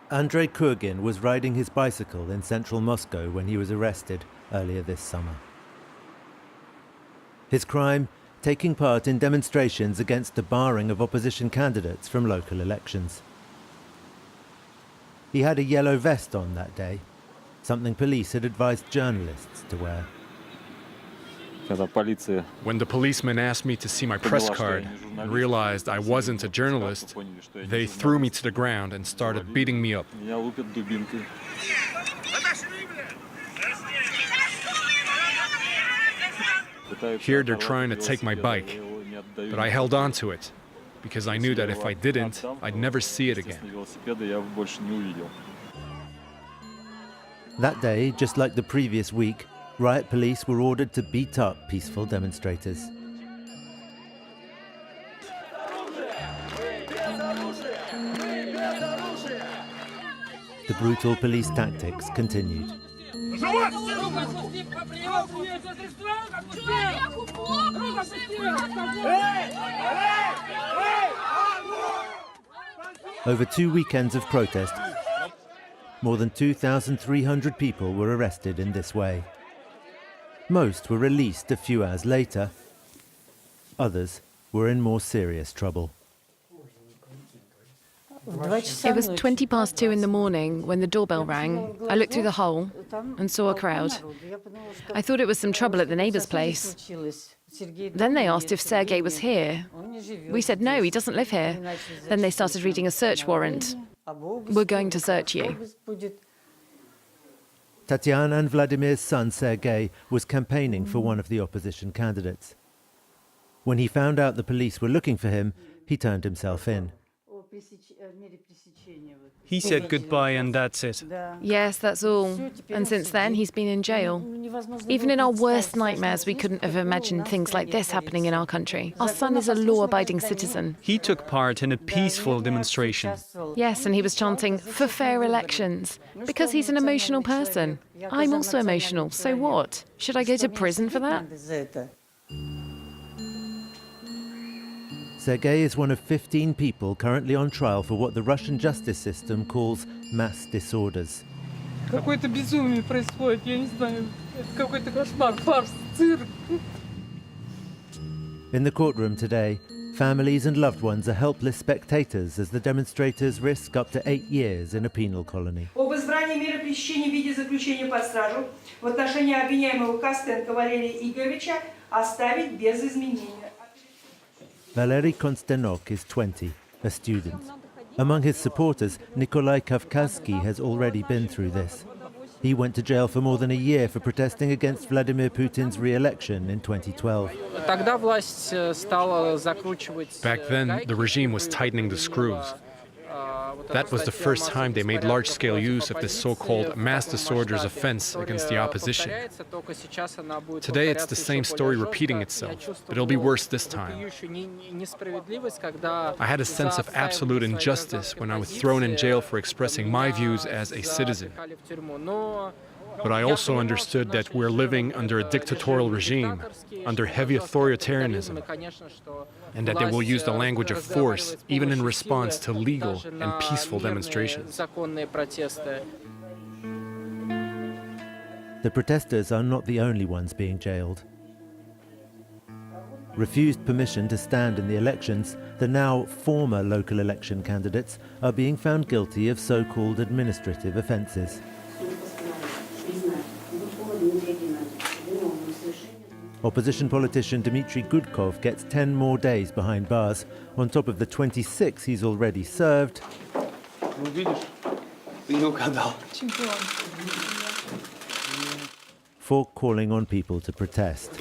Andrei Kurgin was riding his bicycle in central Moscow when he was arrested earlier this summer. His crime, taking part in demonstrations against the barring of opposition candidates from local elections. He had a yellow vest on that day, something police had advised journalists to wear. When the policeman asked me to see my press card and realized I wasn't a journalist, they threw me to the ground and started beating me up. Here they're trying to take my bike, but I held on to it because I knew that if I didn't, I'd never see it again. That day, just like the previous week, riot police were ordered to beat up peaceful demonstrators. The brutal police tactics continued. Over 2 weekends of protest, more than 2,300 people were arrested in this way. Most were released a few hours later. Others were in more serious trouble. It was 2:20 in the morning when the doorbell rang. I looked through the hole and saw a crowd. I thought it was some trouble at the neighbour's place. Then they asked if Sergei was here. We said no, he doesn't live here. Then they started reading a search warrant. We're going to search you. Tatiana and Vladimir's son Sergei was campaigning for one of the opposition candidates. When he found out the police were looking for him, he turned himself in. He said goodbye and that's it. Yes, that's all. And since then, he's been in jail. Even in our worst nightmares, we couldn't have imagined things like this happening in our country. Our son is a law-abiding citizen. He took part in a peaceful demonstration. Yes, and he was chanting, "For fair elections," because he's an emotional person. I'm also emotional, so what? Should I go to prison for that? Sergei is one of 15 people currently on trial for what the Russian justice system calls mass disorders. Какое-то безумие происходит, я не знаю, это какой-то кошмар, фарс, цирк. In the courtroom today, families and loved ones are helpless spectators as the demonstrators risk up to 8 years in a penal colony. Об избрании меры пресечения в виде заключения под стражу в отношении обвиняемого Костенко Валерия Игоревича оставить без изменения. Valery Konstantinov is 20, a student. Among his supporters, Nikolai Kavkazsky has already been through this. He went to jail for more than a year for protesting against Vladimir Putin's re-election in 2012. Back then, the regime was tightening the screws. That was the first time they made large-scale use of this so-called mass disorders offense against the opposition. Today it's the same story repeating itself, but it'll be worse this time. I had a sense of absolute injustice when I was thrown in jail for expressing my views as a citizen. But I also understood that we're living under a dictatorial regime, under heavy authoritarianism, and that they will use the language of force even in response to legal and peaceful demonstrations. The protesters are not the only ones being jailed. Refused permission to stand in the elections, the now former local election candidates are being found guilty of so-called administrative offences. Opposition politician Dmitry Gudkov gets 10 more days behind bars, on top of the 26 he's already served. For calling on people to protest.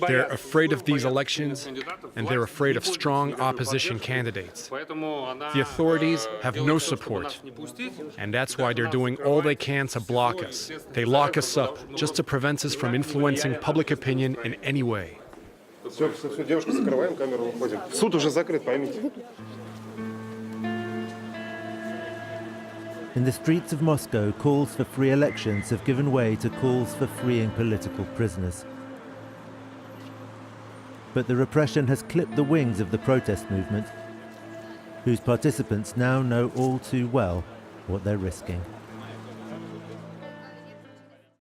They're afraid of these elections, and they're afraid of strong opposition candidates. The authorities have no support, and that's why they're doing all they can to block us. They lock us up just to prevent us from influencing public opinion in any way. In the streets of Moscow, calls for free elections have given way to calls for freeing political prisoners. But the repression has clipped the wings of the protest movement, whose participants now know all too well what they're risking.